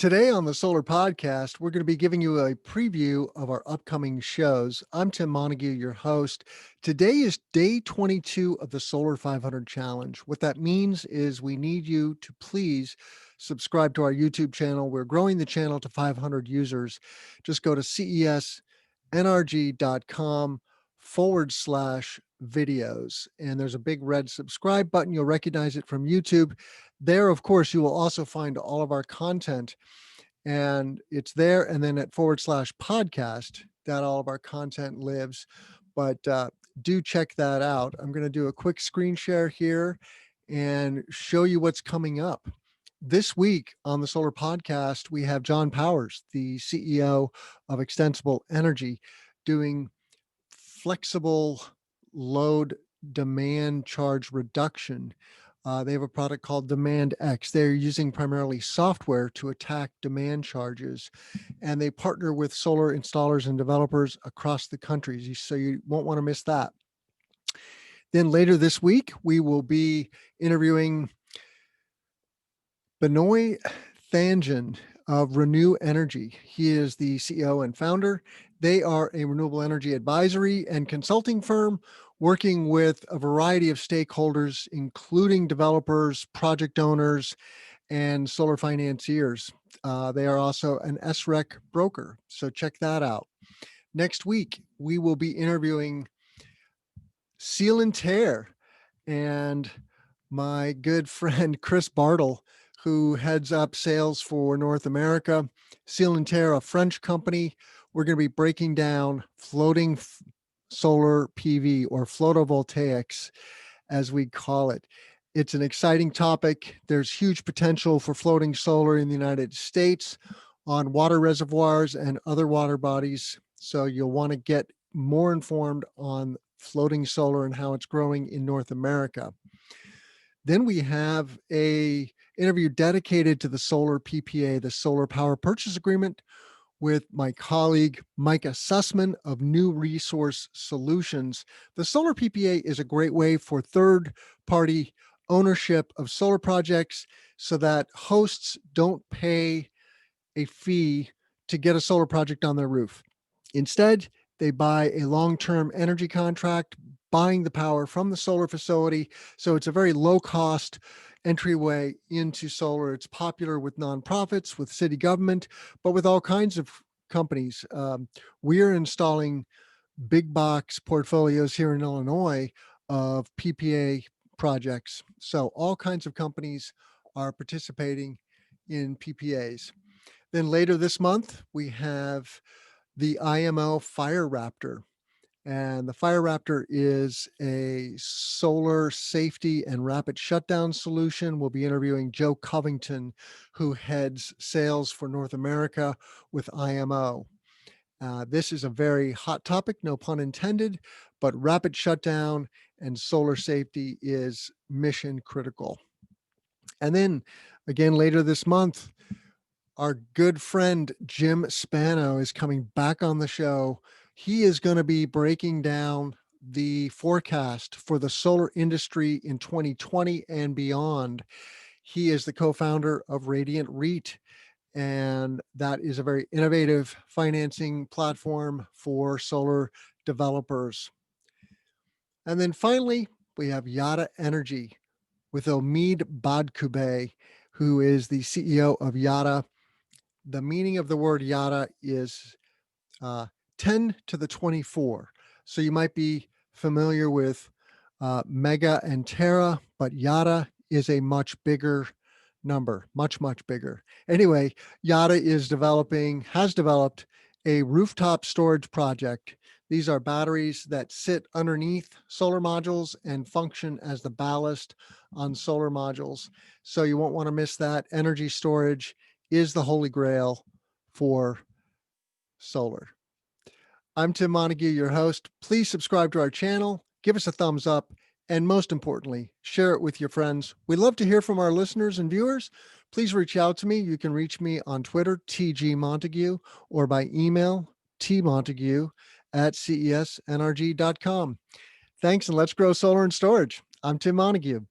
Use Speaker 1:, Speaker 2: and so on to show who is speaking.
Speaker 1: Today on the Solar Podcast, we're going to be giving you a preview of our upcoming shows. I'm Tim Montague, your host. Today is day 22 of the Solar 500 Challenge. What that means is we need you to please subscribe to our YouTube channel. We're growing the channel to 500 users. Just go to cesnrg.com/videos, and there's a big red subscribe button. You'll recognize it from YouTube. There, of course, you will also find all of our content, and it's there. And then at /podcast, that all of our content lives. But do check that out. I'm going to do a quick screen share here and show you what's coming up. This week on the Solar Podcast, we have John Powers, the CEO of Extensible Energy, doing flexible load demand charge reduction. They have a product called DemandX. They're using primarily software to attack demand charges, and they partner with solar installers and developers across the country, so you won't want to miss that. Then later this week, we will be interviewing Benoy Thanjan of Reneu Energy. He is the CEO and founder. They are a renewable energy advisory and consulting firm working with a variety of stakeholders, including developers, project owners, and solar financiers. They are also an SREC broker, so check that out. Next week, we will be interviewing Ciel and Terre and my good friend Chris Bartle, who heads up sales for North America. Ciel and Terre, a French company. We're going to be breaking down floating solar PV, or photovoltaics, as we call it. It's an exciting topic. There's huge potential for floating solar in the United States on water reservoirs and other water bodies. So you'll want to get more informed on floating solar and how it's growing in North America. Then we have a interview dedicated to the solar PPA, the solar power purchase agreement, with my colleague, Micah Sussman of New Resource Solutions. The solar PPA is a great way for third-party ownership of solar projects so that hosts don't pay a fee to get a solar project on their roof. Instead, they buy a long-term energy contract, buying the power from the solar facility. So it's a very low-cost entryway into solar. It's popular with nonprofits, with city government, but with all kinds of companies. We're installing big box portfolios here in Illinois of PPA projects. So all kinds of companies are participating in PPAs. Then later this month, we have the IMO Fire Raptor. And the Fire Raptor is a solar safety and rapid shutdown solution. We'll be interviewing Joe Covington, who heads sales for North America with IMO. This is a very hot topic, no pun intended, but rapid shutdown and solar safety is mission critical. And then again, later this month, our good friend Jim Spano is coming back on the show. He is going to be breaking down the forecast for the solar industry in 2020 and beyond. He is the co-founder of Radiant REIT, and that is a very innovative financing platform for solar developers. And then finally, we have Yotta Energy with Omeed Badkoobeh, who is the CEO of Yotta. The meaning of the word Yotta is 10 to the 24. So you might be familiar with Mega and Terre, but Yotta is a much bigger number, much bigger. Anyway, Yotta has developed a rooftop storage project. These are batteries that sit underneath solar modules and function as the ballast on solar modules. So you won't want to miss that. Energy storage is the holy grail for solar. I'm Tim Montague, your host. Please subscribe to our channel, give us a thumbs up, and most importantly, share it with your friends. We love to hear from our listeners and viewers. Please reach out to me. You can reach me on Twitter, TG Montague, or by email, tmontague@cesnrg.com. Thanks, and let's grow solar and storage. I'm Tim Montague.